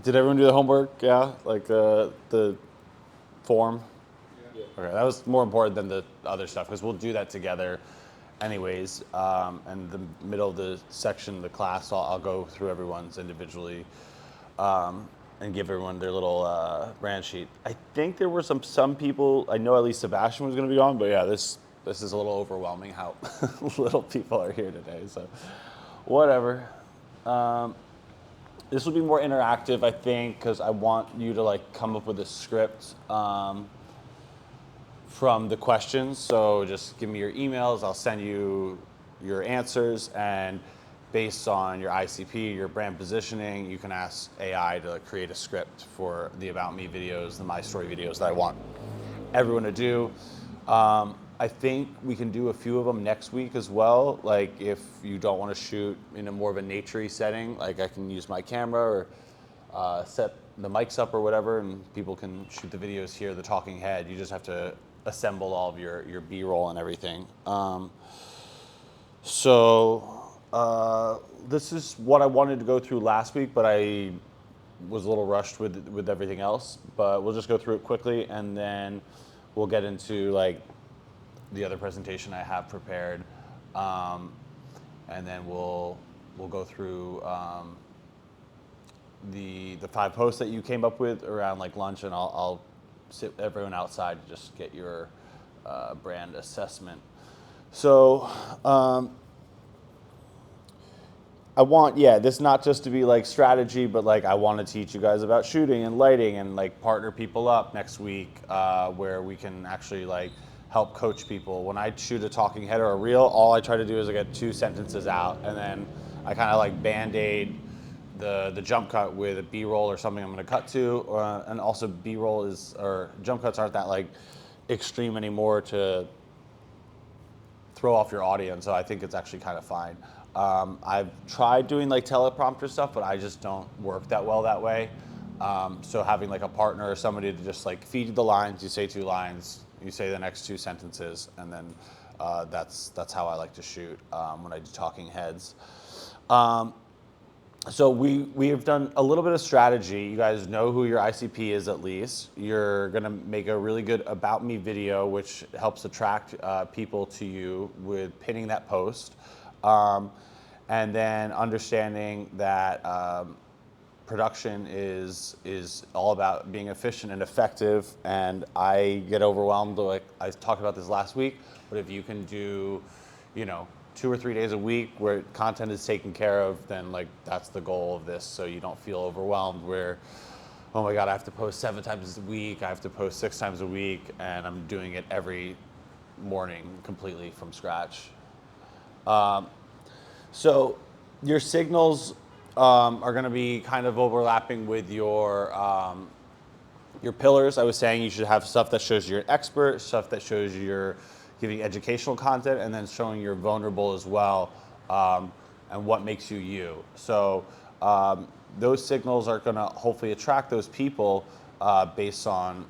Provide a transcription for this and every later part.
Did everyone do the homework? Yeah, like the form. Yeah. Okay, that was more important than the other stuff because we'll do that together, anyways. And the middle of the section, the class, I'll go through everyone's individually, and give everyone their little brand sheet. I think there were some people. I know at least Sebastian was going to be on, but yeah, this is a little overwhelming how little people are here today. So, whatever. This will be more interactive, I think, because I want you to like come up with a script from the questions. So just give me your emails. I'll send you your answers, and based on your ICP, your brand positioning, you can ask AI to create a script for the About Me videos, the My Story videos that I want everyone to do. I think we can do a few of them next week as well. Like if you don't want to shoot in a more of a naturey setting, like I can use my camera or set the mics up or whatever, and people can shoot the videos here, the talking head. You just have to assemble all of your B-roll and everything. This is what I wanted to go through last week, but I was a little rushed with everything else. But we'll just go through it quickly, and then we'll get into like the other presentation I have prepared, and then we'll go through the 5 posts that you came up with around like lunch, and I'll sit everyone outside to just get your brand assessment. So I want, this not just to be like strategy, but like I want to teach you guys about shooting and lighting and like partner people up next week where we can actually like help coach people. When I shoot a talking head or a reel, all I try to do is I get 2 sentences out, and then I kind of like band-aid the jump cut with a B-roll or something I'm going to cut to, and also B-roll or jump cuts aren't that like extreme anymore to throw off your audience, so I think it's actually kind of fine. I've tried doing like teleprompter stuff, but I just don't work that well that way. So having like a partner or somebody to just like feed you the lines, you say 2 lines, you say the next 2 sentences, and then that's how I like to shoot when I do talking heads. So we have done a little bit of strategy. You guys know who your ICP is at least. You're gonna make a really good About Me video, which helps attract people to you with pinning that post. And then understanding that production is all about being efficient and effective. And I get overwhelmed, like I talked about this last week, but if you can do, 2 or 3 days a week where content is taken care of, then like that's the goal of this. So you don't feel overwhelmed where, oh my God, I have to post 7 times a week, I have to post 6 times a week, and I'm doing it every morning completely from scratch. So your signals are going to be kind of overlapping with your pillars. I was saying you should have stuff that shows you're an expert, stuff that shows you're giving educational content, and then showing you're vulnerable as well, and what makes you you. So those signals are going to hopefully attract those people based on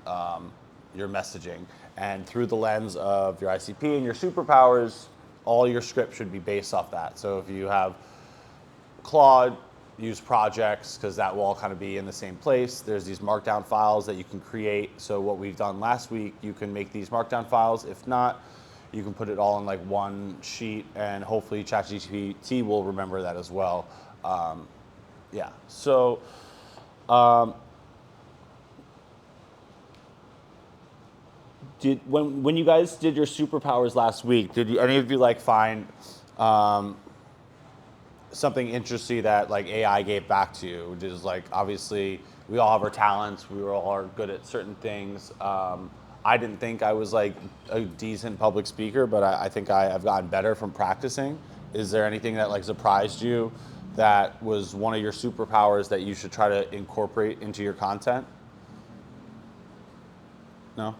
your messaging. And through the lens of your ICP and your superpowers, all your script should be based off that. So if you have Claude, use projects because that will all kind of be in the same place. There's these markdown files that you can create. So what we've done last week, you can make these markdown files. If not, you can put it all in like one sheet, and hopefully ChatGPT will remember that as well. So when you guys did your superpowers last week, did any of you like find something interesting that like AI gave back to you? Which is like, obviously we all have our talents, we all are good at certain things. I didn't think I was like a decent public speaker, but I think I've gotten better from practicing. Is there anything that like surprised you that was one of your superpowers that you should try to incorporate into your content? No?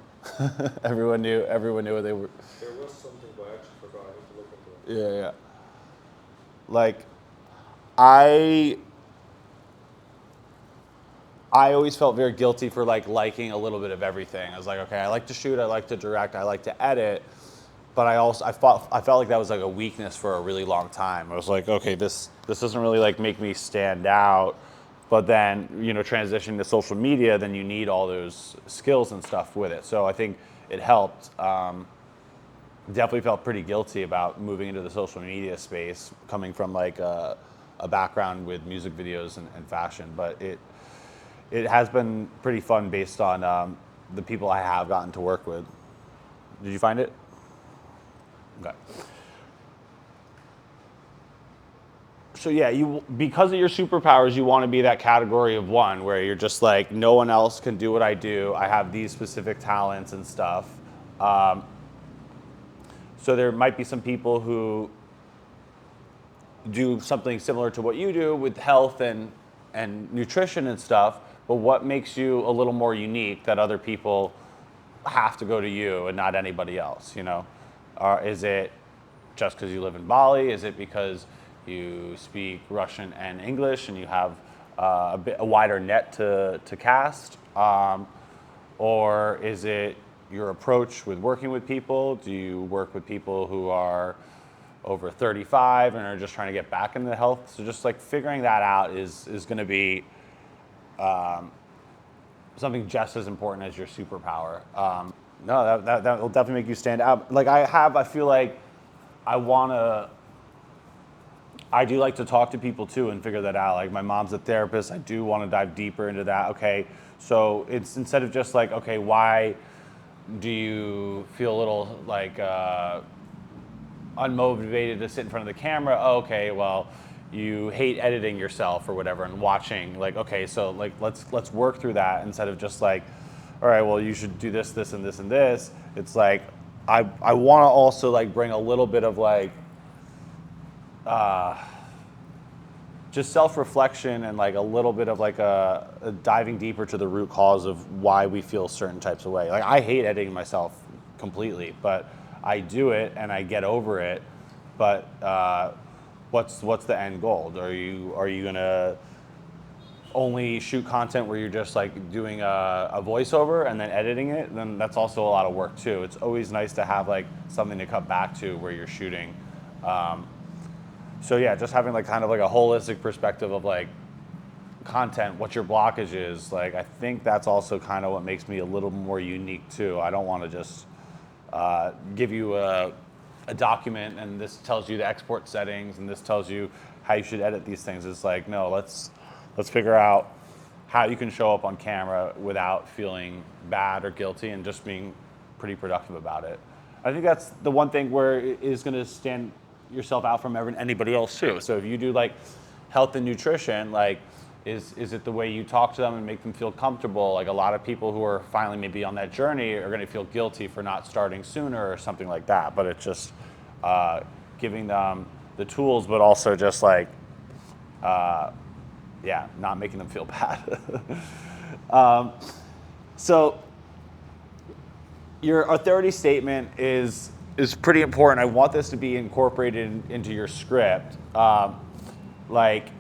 Everyone knew what they were. There was something, but I actually forgot. I need to look into it. Yeah. Like I always felt very guilty for like liking a little bit of everything. I was like, okay, I like to shoot, I like to direct, I like to edit, but I felt like that was like a weakness for a really long time. I was like, okay, this doesn't really like make me stand out. but then, transitioning to social media, then you need all those skills and stuff with it. So I think it helped. Definitely felt pretty guilty about moving into the social media space, coming from like a background with music videos and fashion. But it has been pretty fun based on the people I have gotten to work with. Did you find it? Okay. So yeah, because of your superpowers, you want to be that category of one where you're just like, no one else can do what I do. I have these specific talents and stuff. So there might be some people who do something similar to what you do with health and nutrition and stuff. But what makes you a little more unique that other people have to go to you and not anybody else? Is it just because you live in Bali? Is it because you speak Russian and English and you have a wider net to cast? Or is it your approach with working with people? Do you work with people who are over 35 and are just trying to get back into health? So just like figuring that out is going to be something just as important as your superpower. No, that will definitely make you stand out. Like I feel like I do like to talk to people too and figure that out. Like my mom's a therapist. I do want to dive deeper into that. Okay, so it's instead of just like, okay, why do you feel a little like unmotivated to sit in front of the camera? Oh, okay, well, you hate editing yourself or whatever and watching. Like, okay, so like let's work through that instead of just like, all right, well, you should do this, this, and this, and this. It's like I want to also like bring a little bit of like just self-reflection and like a little bit of like a diving deeper to the root cause of why we feel certain types of way. Like I hate editing myself completely, but I do it and I get over it. But what's the end goal? Are you gonna only shoot content where you're just like doing a voiceover and then editing it? Then that's also a lot of work too. It's always nice to have like something to cut back to where you're shooting. So yeah, just having like kind of like a holistic perspective of like content, what your blockage is. Like I think that's also kind of what makes me a little more unique too. I don't want to just give you a document and this tells you the export settings and this tells you how you should edit these things. It's like, no, let's figure out how you can show up on camera without feeling bad or guilty and just being pretty productive about it. I think that's the one thing where it is going to stand yourself out from anybody else too. So if you do like health and nutrition, like is it the way you talk to them and make them feel comfortable? Like a lot of people who are finally maybe on that journey are going to feel guilty for not starting sooner or something like that. But it's just giving them the tools, but also just like, not making them feel bad. So your authority statement is pretty important. I want this to be incorporated into your script. Like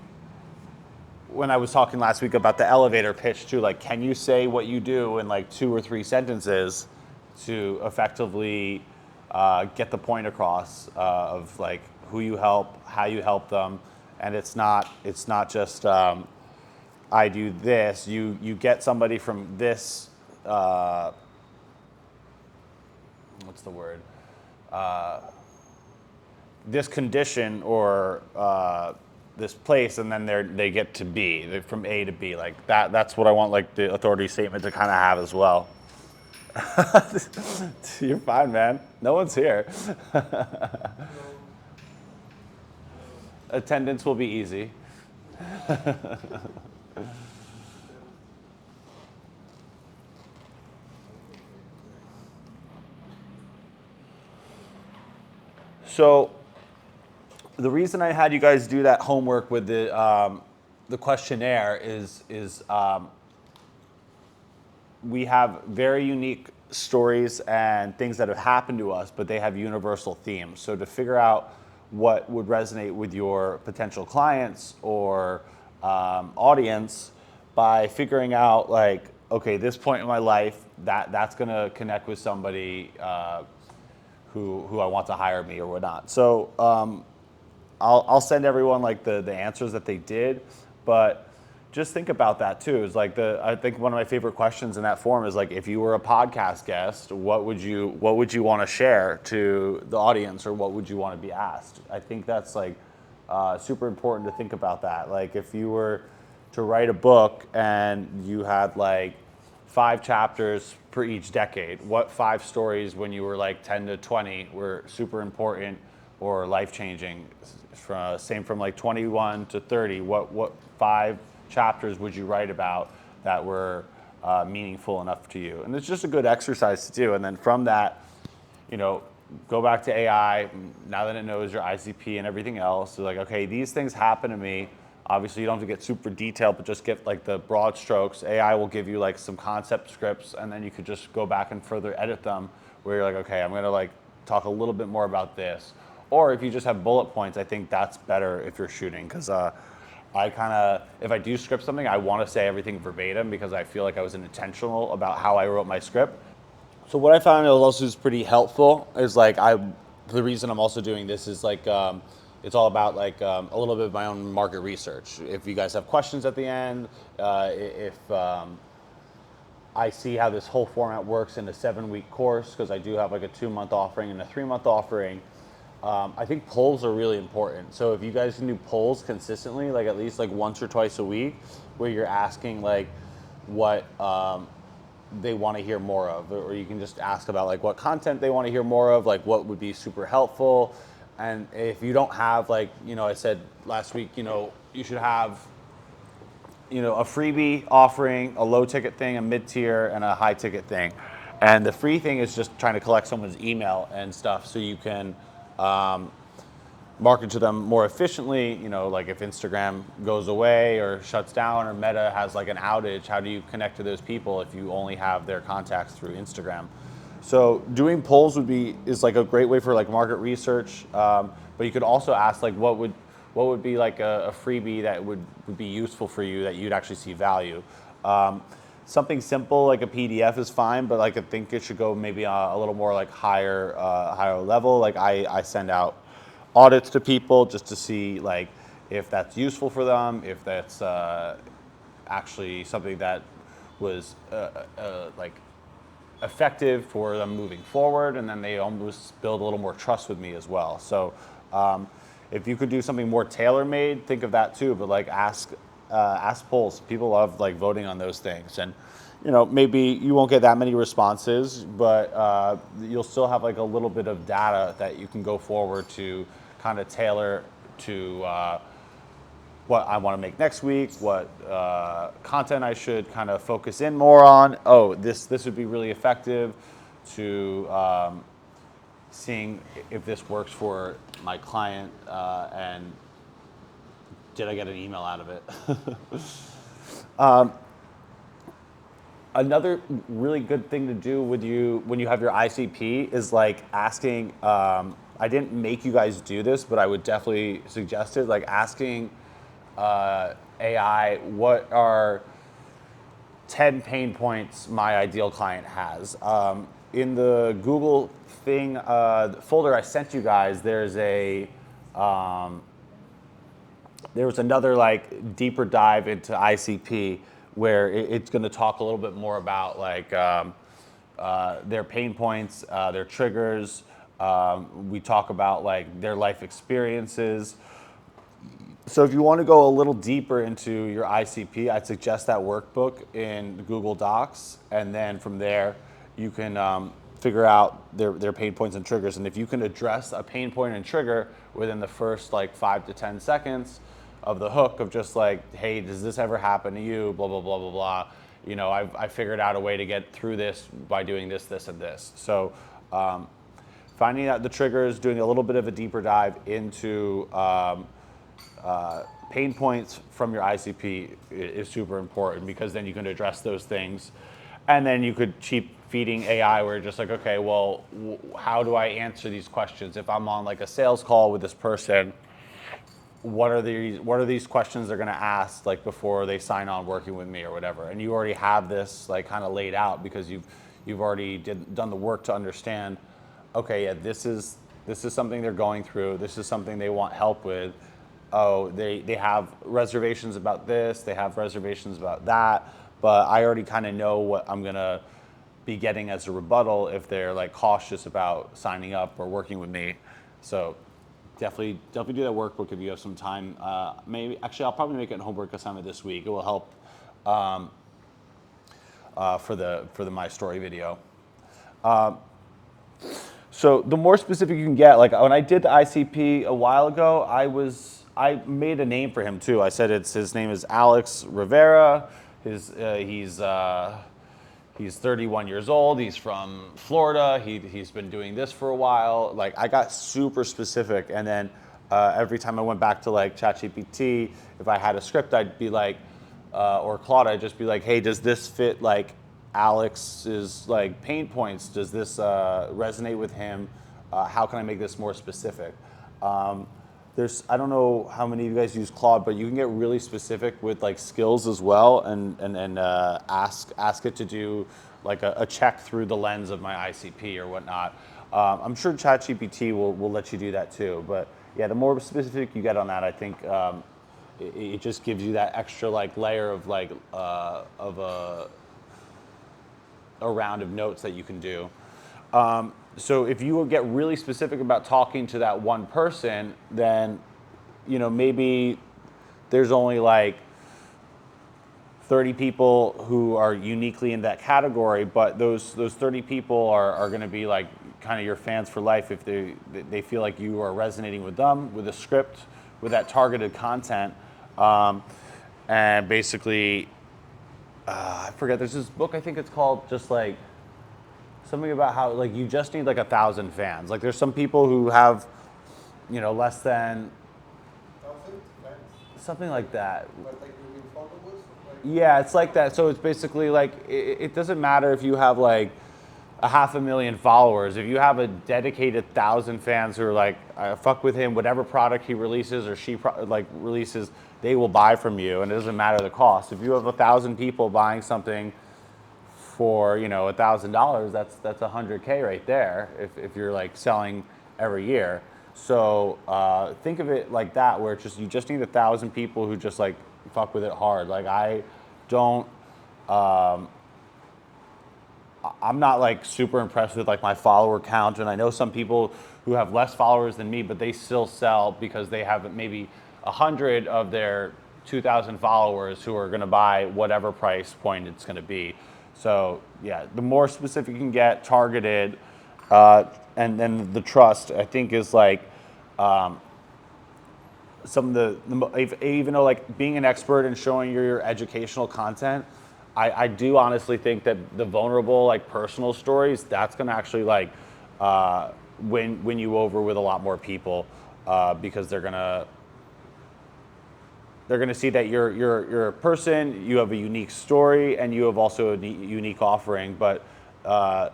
when I was talking last week about the elevator pitch too, like can you say what you do in like 2 or 3 sentences to effectively get the point across of like who you help, how you help them, and it's not just I do this. You get somebody from this. What's the word? This condition or this place, and then they get to B. They're from A to B. Like that. That's what I want. Like the authority statement to kind of have as well. You're fine, man. No one's here. Attendance will be easy. So the reason I had you guys do that homework with the questionnaire is we have very unique stories and things that have happened to us, but they have universal themes. So to figure out what would resonate with your potential clients or audience by figuring out like, okay, this point in my life, that's gonna connect with somebody who I want to hire me or whatnot. So I'll send everyone like the answers that they did, but just think about that too. Is like I think one of my favorite questions in that form is like, if you were a podcast guest, what would you want to share to the audience, or what would you want to be asked? I think that's like super important to think about that. Like if you were to write a book and you had like 5 chapters per each decade, what 5 stories when you were like 10 to 20 were super important or life changing? Same from like 21 to 30. What 5 chapters would you write about that were meaningful enough to you? And it's just a good exercise to do. And then from that, go back to AI. Now that it knows your ICP and everything else, so like, okay, these things happen to me. Obviously, you don't have to get super detailed, but just get like the broad strokes. AI will give you like some concept scripts, and then you could just go back and further edit them where you're like, okay, I'm gonna like talk a little bit more about this. Or if you just have bullet points, I think that's better if you're shooting, because if I do script something, I want to say everything verbatim because I feel like I was intentional about how I wrote my script. So what I found also is pretty helpful is like the reason I'm also doing this is like it's all about like a little bit of my own market research. If you guys have questions at the end, if I see how this whole format works in a 7-week course, because I do have like a 2-month offering and a 3-month offering. I think polls are really important. So if you guys can do polls consistently, like at least like once or twice a week, where you're asking like what they want to hear more of, or you can just ask about like what content they want to hear more of, like what would be super helpful. And if you don't have like, I said last week, you should have, a freebie offering, a low ticket thing, a mid tier, and a high ticket thing. And the free thing is just trying to collect someone's email and stuff so you can market to them more efficiently. Like if Instagram goes away or shuts down, or Meta has like an outage, how do you connect to those people if you only have their contacts through Instagram? So doing polls is like a great way for like market research. But you could also ask like what would be like a freebie that would be useful for you that you'd actually see value. Something simple like a PDF is fine, but like I think it should go maybe a little more like higher level. Like I send out audits to people just to see like if that's useful for them, if that's actually something that was like effective for them moving forward, and then they almost build a little more trust with me as well. So if you could do something more tailor-made, think of that too. But like ask polls. People love like voting on those things, and maybe you won't get that many responses, but you'll still have like a little bit of data that you can go forward to kind of tailor to what I want to make next week, what content I should kind of focus in more on. Oh, this would be really effective to seeing if this works for my client, and did I get an email out of it? Another really good thing to do with you when you have your ICP is like asking, I didn't make you guys do this, but I would definitely suggest it, like asking AI, what are 10 pain points my ideal client has? In the Google thing folder I sent you guys, there was another like deeper dive into ICP where it's going to talk a little bit more about like their pain points, their triggers. We talk about like their life experiences. So if you want to go a little deeper into your ICP, I'd suggest that workbook in Google Docs, and then from there you can figure out their pain points and triggers. And if you can address a pain point and trigger within the first like 5 to 10 seconds of the hook of just like, hey, does this ever happen to you? Blah blah blah blah blah. I figured out a way to get through this by doing this, this, and this. So finding out the triggers, doing a little bit of a deeper dive into pain points from your ICP is super important, because then you can address those things. And then you could keep feeding AI where you're just like, okay, well, how do I answer these questions? If I'm on like a sales call with this person, what are these questions they're going to ask like before they sign on working with me or whatever? And you already have this like kind of laid out because you've already done the work to understand, okay, yeah, this is something they're going through. This is something they want help with. oh, they have reservations about this, they have reservations about that, but I already kind of know what I'm gonna be getting as a rebuttal if they're like cautious about signing up or working with me. So definitely do that workbook if you have some time. Maybe actually I'll probably make it a homework assignment this week. It will help for the My Story video. So the more specific you can get, like when I did the ICP a while ago, I made a name for him too. I said his name is Alex Rivera. He's 31 years old. He's from Florida. He's been doing this for a while. Like I got super specific, and then every time I went back to like ChatGPT, if I had a script, I'd be like, or Claude, I'd just be like, hey, does this fit like Alex's like pain points? Does this resonate with him? How can I make this more specific? I don't know how many of you guys use Claude, but you can get really specific with like skills as well, and ask it to do like a check through the lens of my ICP or whatnot. I'm sure ChatGPT will let you do that too. But yeah, the more specific you get on that, I think it just gives you that extra like layer of like of a round of notes that you can do. So if you get really specific about talking to that one person, then maybe there's only like 30 people who are uniquely in that category, but those 30 people are going to be like kind of your fans for life if they feel like you are resonating with them, with the script, with that targeted content, and basically, I forget. There's this book, I think it's called just like something about how like you just need like 1,000 fans. Like there's some people who have, less than 1,000 fans? something like that. But like you mean followers? Like, Yeah, it's like that. So it's basically like it doesn't matter if you have like 500,000 followers. If you have a dedicated 1,000 fans who are like, I fuck with him, whatever product he releases or she releases, they will buy from you, and it doesn't matter the cost. If you have 1,000 people buying something for $1,000, that's $100K right there. If you're like selling every year, so think of it like that, where it's just you just need 1,000 people who just like fuck with it hard. Like I don't. I'm not like super impressed with like my follower count, and I know some people who have less followers than me, but they still sell because they have maybe 100 of their 2,000 followers who are going to buy whatever price point it's going to be. So yeah, the more specific you can get, targeted, and then the trust, I think, is like some of even though like being an expert and showing your educational content, I do honestly think that the vulnerable like personal stories, that's going to actually like win you over with a lot more people, because they're gonna see that you're a person, you have a unique story, and you have also a unique offering. But I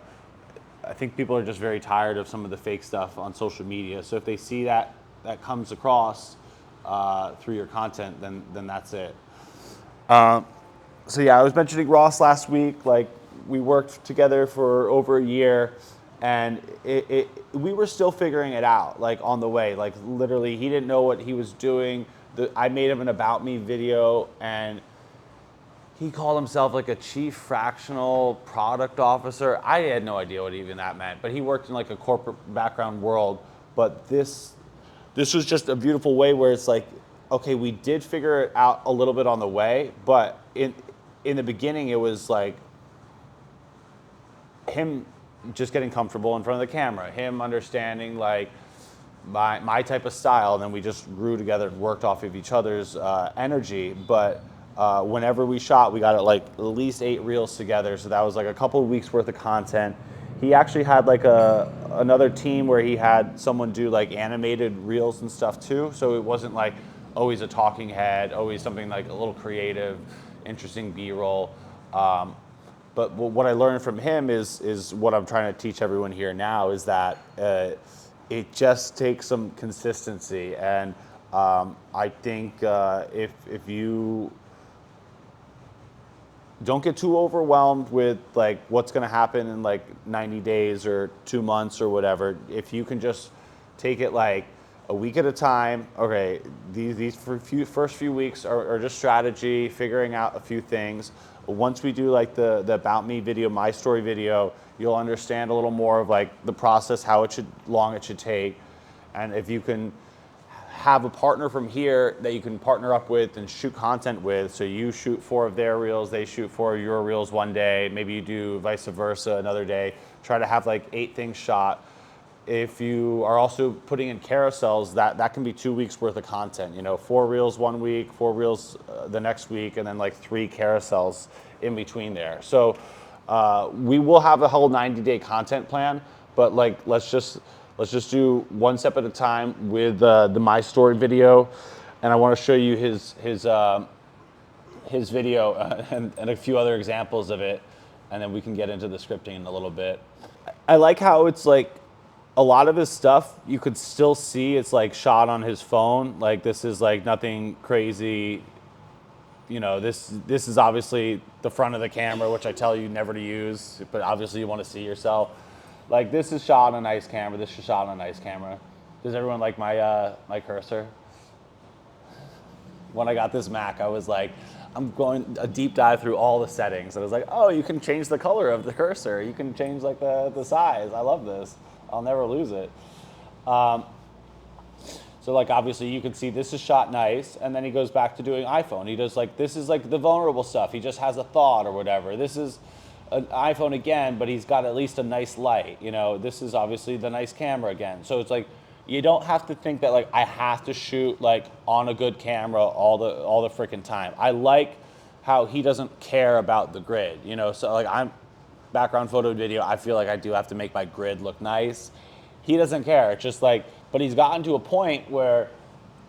think people are just very tired of some of the fake stuff on social media. So if they see that comes across through your content, then that's it. So yeah, I was mentioning Ross last week. Like we worked together for over a year, and we were still figuring it out. Like on the way, like literally, he didn't know what he was doing. I made him an about me video, and he called himself like a chief fractional product officer. I had no idea what even that meant, but he worked in like a corporate background world. But this was just a beautiful way where it's like, okay, we did figure it out a little bit on the way, but in the beginning, it was like him just getting comfortable in front of the camera, him understanding like my type of style, and then we just grew together and worked off of each other's energy. But whenever we shot, we got like at least 8 reels together, so that was like a couple of weeks worth of content. He actually had like another team where he had someone do like animated reels and stuff too, so it wasn't like always a talking head, always something like a little creative, interesting B-roll. But what I learned from him is what I'm trying to teach everyone here now, is that it just takes some consistency. And I think if you don't get too overwhelmed with like what's going to happen in like 90 days or 2 months or whatever, if you can just take it like a week at a time. Okay, these first few weeks are just strategy, figuring out a few things. Once we do like the about me video, my story video, you'll understand a little more of like the process, how long it should take, and if you can have a partner from here that you can partner up with and shoot content with. So you shoot 4 of their reels, they shoot 4 of your reels one day. Maybe you do vice versa another day. Try to have like 8 things shot. If you are also putting in carousels, that can be 2 weeks worth of content. 4 reels one week, 4 reels the next week, and then like 3 carousels in between there. So we will have a whole 90-day content plan, but like let's just do one step at a time with the My Story video, and I want to show you his video and a few other examples of it, and then we can get into the scripting in a little bit. I like how it's like a lot of his stuff you could still see it's like shot on his phone. Like this is like nothing crazy. This is obviously the front of the camera, which I tell you never to use, but obviously you want to see yourself. Like this is shot on a nice camera. This is shot on a nice camera. Does everyone like my cursor? When I got this Mac, I was like, I'm going a deep dive through all the settings. I was like, oh, you can change the color of the cursor. You can change like the size. I love this. I'll never lose it. So like obviously you can see this is shot nice, and then he goes back to doing iPhone. He does like, this is like the vulnerable stuff. He just has a thought or whatever. This is an iPhone again, but he's got at least a nice light. This is obviously the nice camera again. So it's like, you don't have to think that like I have to shoot like on a good camera all the freaking time. I like how he doesn't care about the grid. So like I'm background photo video, I feel like I do have to make my grid look nice. He doesn't care. It's just like, but he's gotten to a point where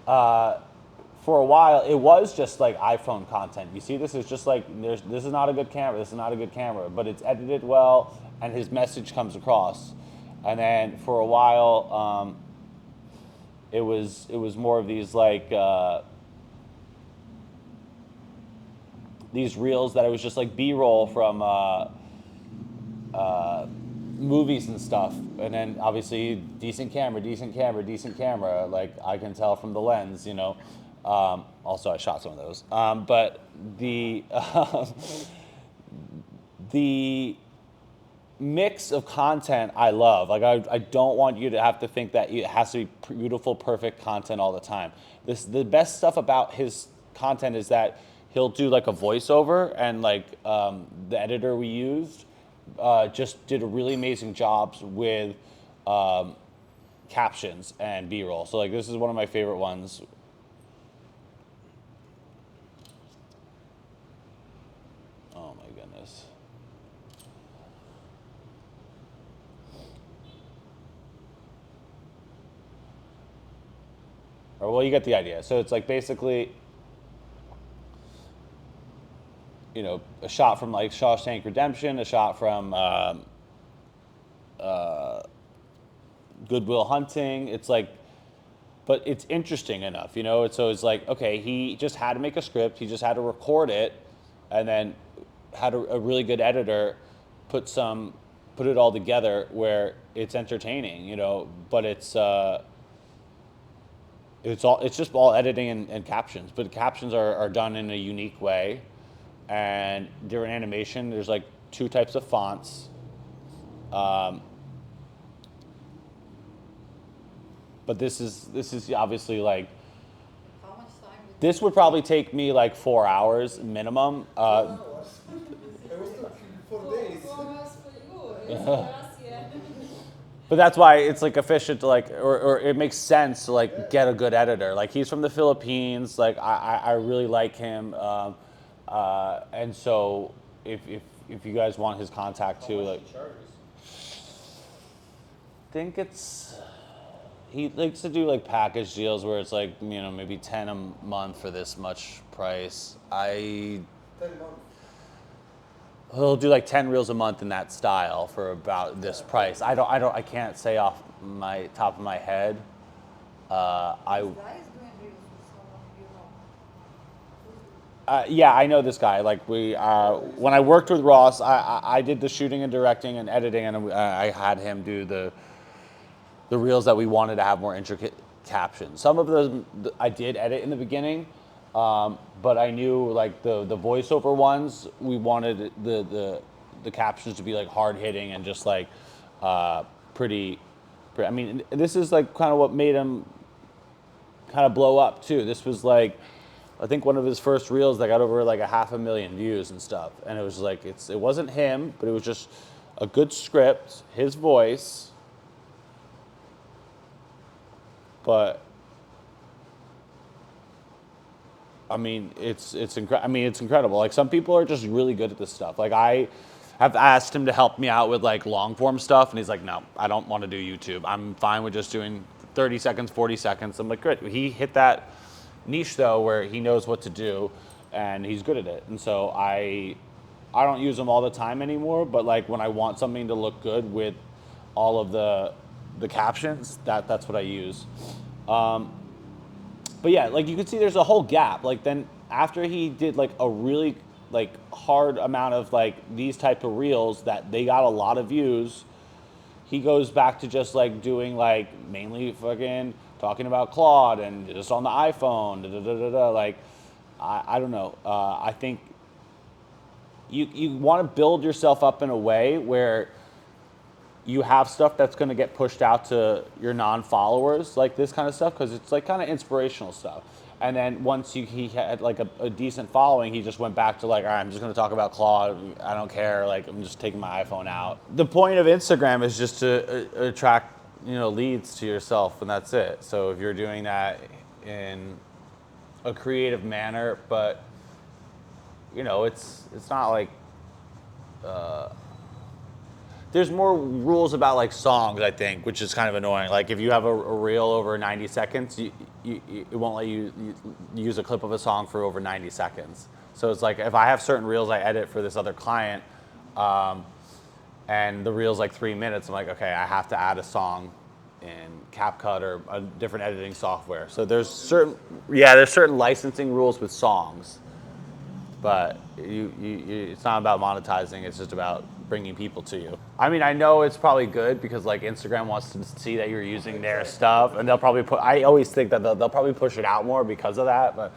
for a while it was just like iPhone content. You see, this is just like, this is not a good camera, this is not a good camera, but it's edited well and his message comes across. And then for a while, it was more of these like these reels that it was just like B-roll from movies and stuff, and then obviously decent camera. Like I can tell from the lens, Also, I shot some of those, but the mix of content I love. Like I don't want you to have to think that it has to be beautiful, perfect content all the time. The best stuff about his content is that he'll do like a voiceover, and like the editor we used just did a really amazing jobs with captions and B-roll. So like this is one of my favorite ones. Oh my goodness. Or well, you get the idea. So it's like basically, a shot from like Shawshank Redemption, a shot from Good Will Hunting. It's like, but it's interesting enough, So it's like, okay, he just had to make a script, he just had to record it, and then had a really good editor put it all together where it's entertaining, But it's just all editing and captions, but captions are done in a unique way. And during animation, there's like 2 types of fonts. But this is obviously like, How much time this would probably take me like 4 hours minimum. It was took 4 days. for you? It's for us, yeah. But that's why it's like efficient to like, or it makes sense to like get a good editor. Like he's from the Philippines. Like I really like him. And so if you guys want his contact too, like, I think he likes to do like package deals where it's like, maybe 10 a month for this much price. 10 months. He'll do like 10 reels a month in that style for about this price. I can't say off my top of my head. This guy is doing reels with someone, Yeah, I know this guy. Like when I worked with Ross, I did the shooting and directing and editing, and I had him do the reels that we wanted to have more intricate captions. Some of them I did edit in the beginning, but I knew like the voiceover ones, we wanted the captions to be like hard hitting and just like pretty. I mean, this is like kind of what made him kind of blow up too. This was like, I think one of his first reels that got over like 500,000 views and stuff. And it was like, it wasn't him, but it was just a good script, his voice. But I mean, it's incredible. Like some people are just really good at this stuff. Like I have asked him to help me out with like long form stuff, and he's like, no, I don't want to do YouTube. I'm fine with just doing 30 seconds, 40 seconds. I'm like, great. He hit that niche though, where he knows what to do, and he's good at it. And so I don't use them all the time anymore. But like when I want something to look good with all of the captions, that's what I use. But yeah, like you can see there's a whole gap. Like then after he did like a really like hard amount of like these type of reels that they got a lot of views, he goes back to just like doing like mainly fucking talking about Claude and just on the iPhone, like I don't know. I think you want to build yourself up in a way where you have stuff that's going to get pushed out to your non-followers, like this kind of stuff, because it's like kind of inspirational stuff. And then once he had like a decent following, he just went back to like, all right, I'm just going to talk about Claude. I don't care. Like, I'm just taking my iPhone out. The point of Instagram is just to attract, leads to yourself, and that's it. So if you're doing that in a creative manner, but it's not like. There's more rules about like songs, I think, which is kind of annoying. Like if you have a reel over 90 seconds, it won't let you use a clip of a song for over 90 seconds. So it's like if I have certain reels I edit for this other client, and the reel's like 3 minutes, I'm like, okay, I have to add a song in CapCut or a different editing software. So there's certain licensing rules with songs, but it's not about monetizing. It's just about bringing people to you. I mean, I know it's probably good because like Instagram wants to see that you're using their stuff, and they'll probably I always think that they'll probably push it out more because of that. But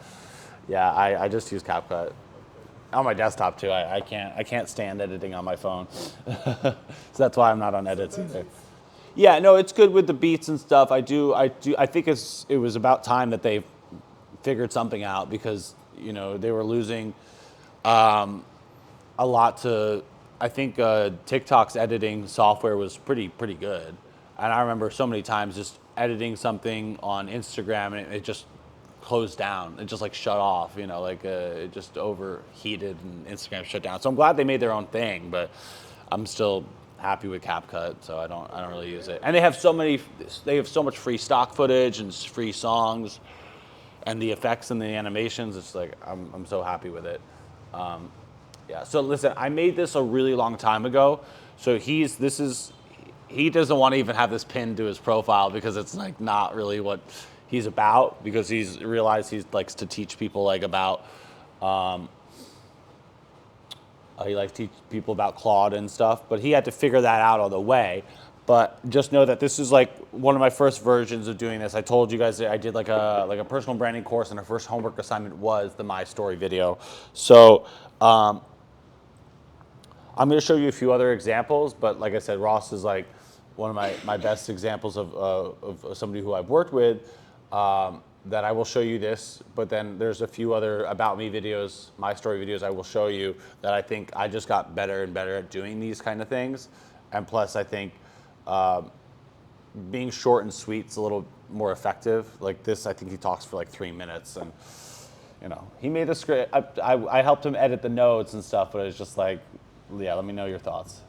yeah, I just use CapCut on my desktop too. I can't stand editing on my phone, so that's why I'm not on edits either. Yeah, no, it's good with the beats and stuff. I think it was about time that they figured something out because they were losing a lot to. I think TikTok's editing software was pretty good, and I remember so many times just editing something on Instagram and it just closed down. It just like shut off, it just overheated and Instagram shut down. So I'm glad they made their own thing, but I'm still happy with CapCut, so I don't really use it. And they have so much free stock footage and free songs, and the effects and the animations. It's like I'm so happy with it. Yeah, so listen, I made this a really long time ago. So he doesn't want to even have this pinned to his profile because it's like not really what he's about, because he's realized he likes to teach people like about he likes to teach people about Claude and stuff, but he had to figure that out on the way. But just know that this is like one of my first versions of doing this. I told you guys that I did like a personal branding course, and our first homework assignment was the My Story video. So I'm going to show you a few other examples, but like I said, Ross is like one of my best examples of somebody who I've worked with, that I will show you this, but then there's a few other About Me videos, My Story videos I will show you that I think I just got better and better at doing these kind of things. And plus I think being short and sweet is a little more effective. Like this, I think he talks for like 3 minutes, and he made the script. I helped him edit the notes and stuff, but it's just like, yeah, let me know your thoughts.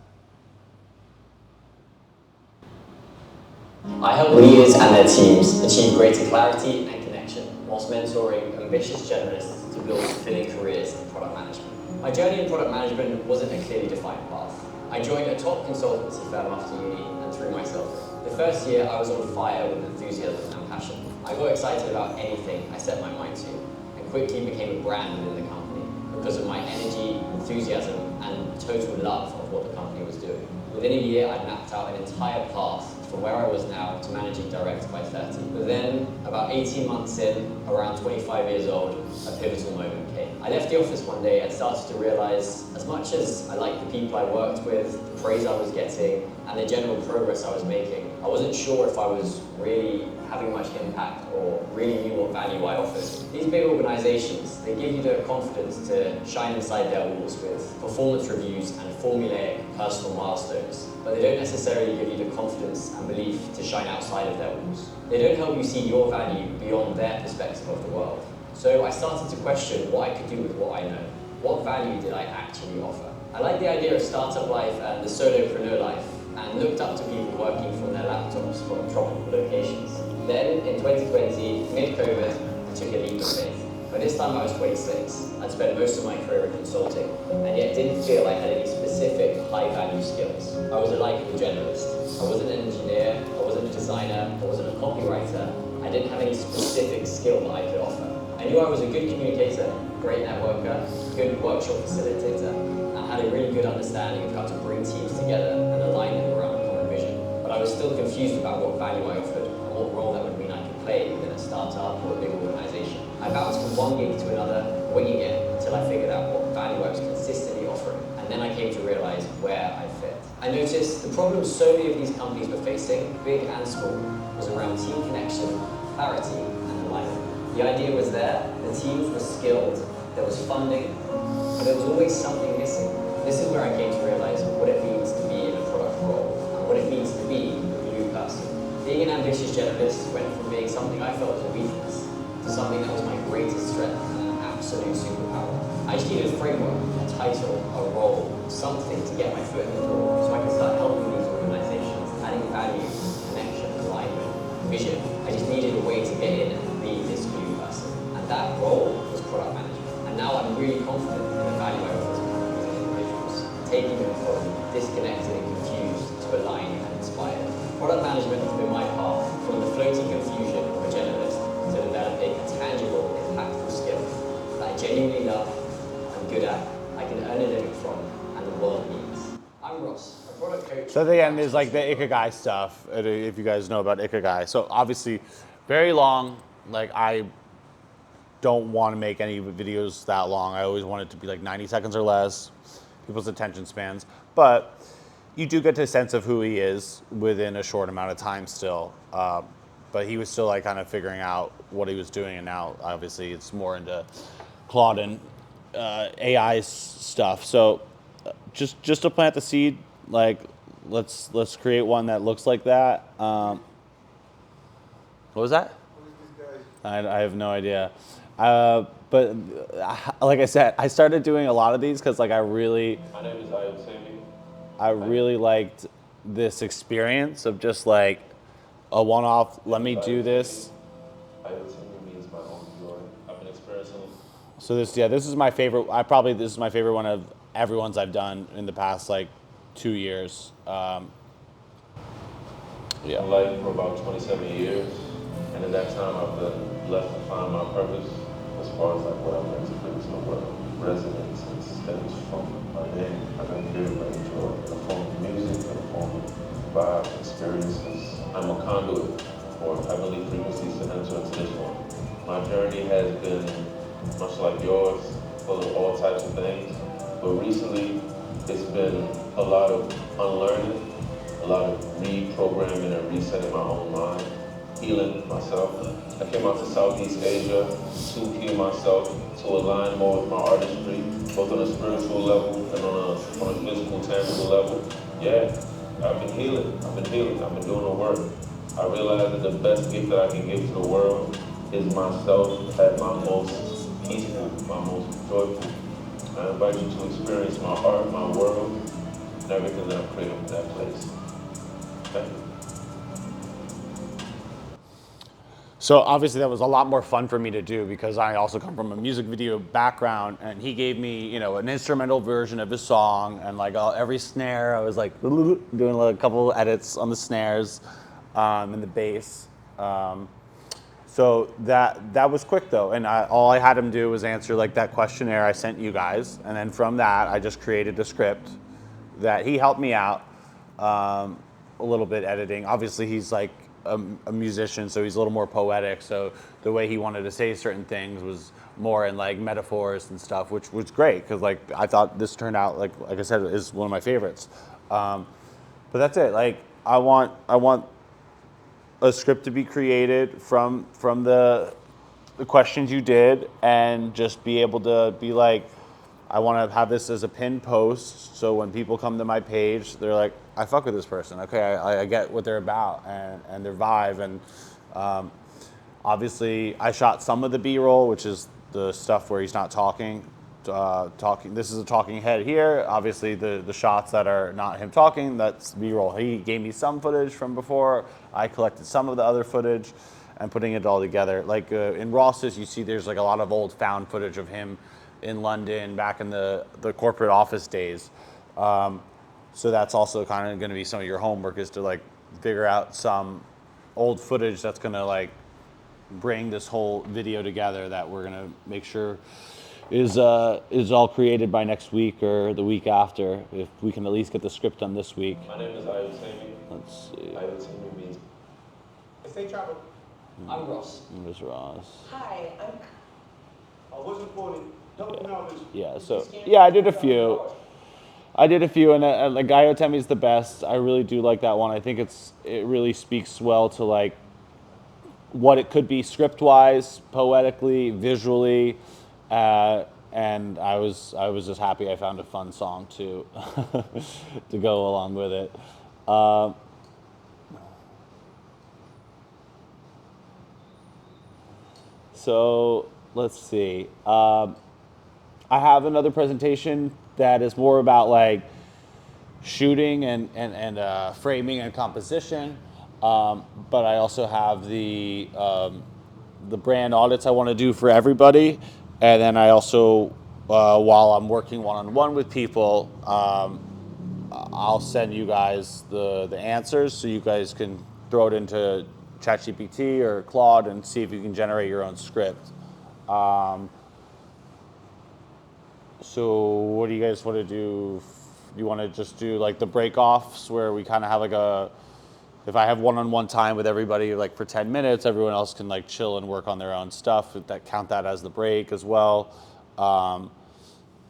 I help leaders and their teams achieve greater clarity and connection whilst mentoring ambitious journalists to build fulfilling careers in product management. My journey in product management wasn't a clearly defined path. I joined a top consultancy firm after uni and threw myself. The first year I was on fire with enthusiasm and passion. I got excited about anything I set my mind to, and quickly became a brand within the company because of my energy, enthusiasm, and total love of what the company was doing. Within a year, I mapped out an entire path from where I was now to managing director by 30. But then, about 18 months in, around 25 years old, a pivotal moment came. I left the office one day and started to realize, as much as I liked the people I worked with, the praise I was getting, and the general progress I was making, I wasn't sure if I was really having much impact or really knew what value I offered. These big organizations, they give you the confidence to shine inside their walls with performance reviews and formulaic personal milestones, but they don't necessarily give you the confidence and belief to shine outside of their walls. They don't help you see your value beyond their perspective of the world. So I started to question what I could do with what I know. What value did I actually offer? I like the idea of startup life and the solopreneur life, and looked up to people working from their laptops from tropical locations. Then, in 2020, mid-COVID, I took a leap of faith. By this time I was 26. I'd spent most of my career in consulting, and yet didn't feel I had any specific high-value skills. I was a likable generalist. I wasn't an engineer, I wasn't a designer, I wasn't a copywriter. I didn't have any specific skill that I could offer. I knew I was a good communicator, great networker, good workshop facilitator, and had a really good understanding of how to bring teams together and align them around a common vision. But I was still confused about what value I offered and what role that would mean I could play within a startup or a big organization. I bounced from one gig to another, winging it until I figured out what value I was consistently offering, and then I came to realize where I fit. I noticed the problem so many of these companies were facing, big and small, was around team connection, clarity, and alignment. The idea was there, the teams were skilled, there was funding, but there was always something missing. This is where I came to realize what it means to be in a product role, and what it means to be a blue person. Being an ambitious generalist went from being something I felt was a weakness, to something that was my greatest strength and an absolute superpower. I just needed a framework, a title, a role, something to get my foot in the door, so I could start helping these organizations, adding value, connection, alignment, vision. I just needed a way to get in and be this blue person. And that role was product management. And now I'm really confident in the value I offer to companies and individuals, taking them from disconnected and confused to aligned and inspired. Product management has been my path from the floating confusion of a generalist to developing a tangible, impactful skill that I genuinely love, I'm good at, I can earn a living from, and the world needs. I'm Ross, a product coach. So at the end is like the Ikigai stuff, if you guys know about Ikigai. So obviously, very long. Like I don't want to make any videos that long. I always want it to be like 90 seconds or less, people's attention spans. But you do get to a sense of who he is within a short amount of time still. But he was still like kind of figuring out what he was doing, and now obviously it's more into Claude and AI stuff. So just to plant the seed, like let's create one that looks like that. What was that? Who is this guy? I have no idea. But like I said, I started doing a lot of these because like My name is Ayub Sami. I really liked this experience of just like a one-off. Let me do this. Ayub Sami means my own joy. I've been experiencing. So this is my favorite. This is my favorite one of everyone's I've done in the past like 2 years. In life for about 27 years, and in that time I've been blessed to find my purpose as far as like what I bring to bring to the world. Resonance and stems from my name. I bring very great joy in the form of music, in the form of vibe, experiences. I'm a conduit for heavenly frequencies to enter into this one. My journey has been much like yours, full of all types of things, but recently it's been a lot of unlearning, a lot of reprogramming and resetting my own mind, healing myself. I came out to Southeast Asia to heal myself, to align more with my artistry, both on a spiritual level and on a physical, tangible level. Yeah, I've been healing, I've been doing the work. I realize that the best gift that I can give to the world is myself at my most peaceful, my most joyful. I invite you to experience my art, my world, and everything that I've created in that place. Thank you. So obviously that was a lot more fun for me to do because I also come from a music video background, and he gave me, an instrumental version of his song, and like every snare, I was like doing a couple edits on the snares and the bass. So that was quick though, and all I had him do was answer like that questionnaire I sent you guys, and then from that I just created a script that he helped me out a little bit editing. Obviously, he's like a musician, so he's a little more poetic. So the way he wanted to say certain things was more in like metaphors and stuff, which was great because like I thought this turned out like I said is one of my favorites. But that's it. Like I want a script to be created from the questions you did, and just be able to be like, I want to have this as a pinned post, so when people come to my page, they're like, I fuck with this person. Okay, I get what they're about and their vibe. And obviously, I shot some of the B-roll, which is the stuff where he's not talking. This is a talking head here. Obviously, the shots that are not him talking, that's B-roll. He gave me some footage from before. I collected some of the other footage and putting it all together. Like in Ross's, you see there's like a lot of old found footage of him in London back in the corporate office days. So that's also kind of going to be some of your homework, is to like figure out some old footage that's going to like bring this whole video together, that we're going to make sure is all created by next week or the week after, if we can at least get the script done this week. My name is Ayotemi. Let's see. Ayotemi means. Stay travel. I'm Ross. There's Ross. Hi, I'm. I wasn't quoting. Don't know this. Yeah, so yeah, I did a few, and like Ayotemi's the best. I really do like that one. I think it really speaks well to like what it could be script-wise, poetically, visually, and I was just happy I found a fun song to to go along with it. So let's see. I have another presentation that is more about like shooting and framing and composition, but I also have the brand audits I want to do for everybody, and then I also, while I'm working one-on-one with people, I'll send you guys the answers so you guys can throw it into ChatGPT or Claude and see if you can generate your own script. So what do you guys want to do? You want to just do like the break-offs where we kind of have like if I have one-on-one time with everybody like for 10 minutes, everyone else can like chill and work on their own stuff. Count that as the break as well.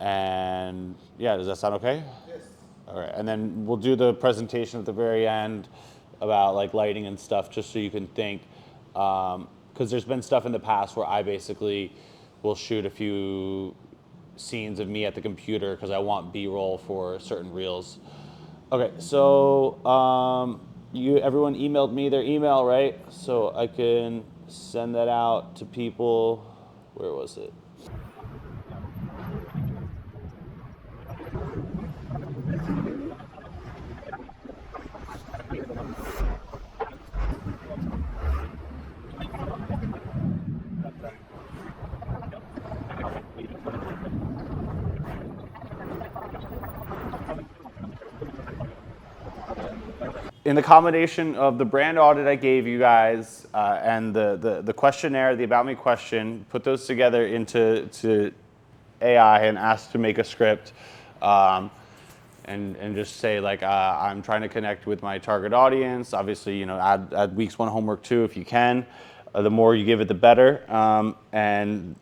And yeah, does that sound okay? Yes. All right, and then we'll do the presentation at the very end about like lighting and stuff, just so you can think. Because there's been stuff in the past where I basically will shoot a few scenes of me at the computer because I want B-roll for certain reels. Okay, so everyone emailed me their email, right? So I can send that out to people. Where was it? In the combination of the brand audit I gave you guys and the questionnaire, the About Me question, put those together into AI and ask to make a script, and just say like, I'm trying to connect with my target audience. Obviously, you know, add weeks one homework too if you can. The more you give it, the better. And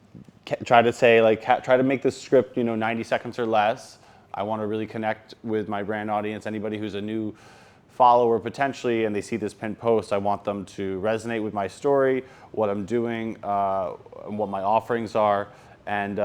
try to say like, try to make this script, you know, 90 seconds or less. I want to really connect with my brand audience. Anybody who's a new follower potentially and they see this pinned post, I want them to resonate with my story, what I'm doing, and what my offerings are, and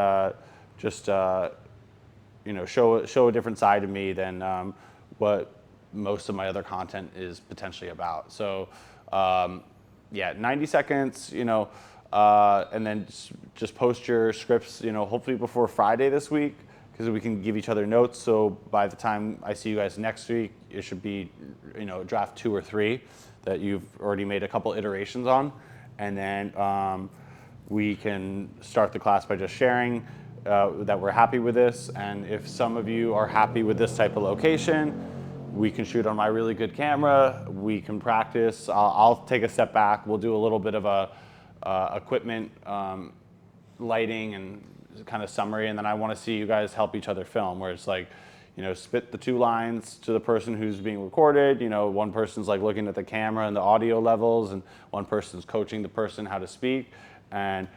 just you know, show a different side of me than what most of my other content is potentially about. So yeah, 90 seconds, you know, and then just post your scripts, you know, hopefully before Friday this week, because we can give each other notes. So by the time I see you guys next week, it should be, you know, draft 2 or 3 that you've already made a couple iterations on. And then we can start the class by just sharing that we're happy with this. And if some of you are happy with this type of location, we can shoot on my really good camera. We can practice. I'll take a step back. We'll do a little bit of a equipment, lighting, and kind of summary, and then I want to see you guys help each other film, where it's like, spit the 2 lines to the person who's being recorded. One person's like looking at the camera and the audio levels, and one person's coaching the person how to speak. And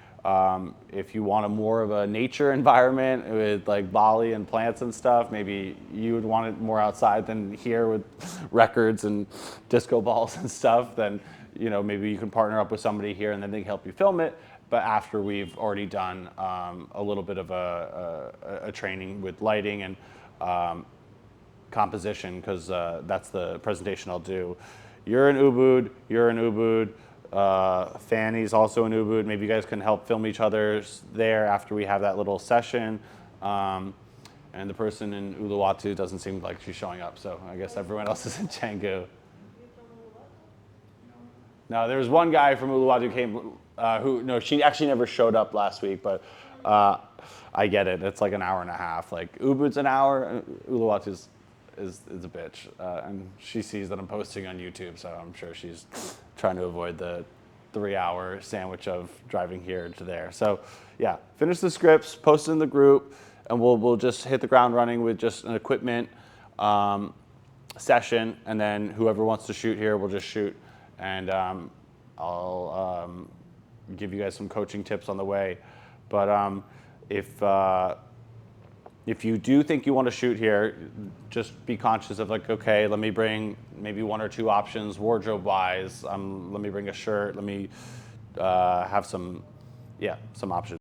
if you want a more of a nature environment with like Bali and plants and stuff, maybe you would want it more outside than here with records and disco balls and stuff, then maybe you can partner up with somebody here and then they can help you film it. But after we've already done a little bit of a training with lighting and composition, because that's the presentation I'll do. You're in Ubud, you're in Ubud, Fanny's also in Ubud. Maybe you guys can help film each other there after we have that little session. And the person in Uluwatu doesn't seem like she's showing up, so I guess everyone else is in Canggu. No, there was one guy from Uluwatu who came, no, she actually never showed up last week, but I get it. It's like an hour and a half. Like Ubud's an hour, Uluwatu is a bitch, and she sees that I'm posting on YouTube, so I'm sure she's trying to avoid the 3-hour sandwich of driving here to there. So yeah, finish the scripts, post it in the group, and we'll just hit the ground running with just an equipment session, and then whoever wants to shoot here will just shoot, and I'll give you guys some coaching tips on the way. But if you do think you want to shoot here, just be conscious of like, okay, let me bring maybe 1 or 2 options wardrobe-wise. Let me bring a shirt. Let me have some options.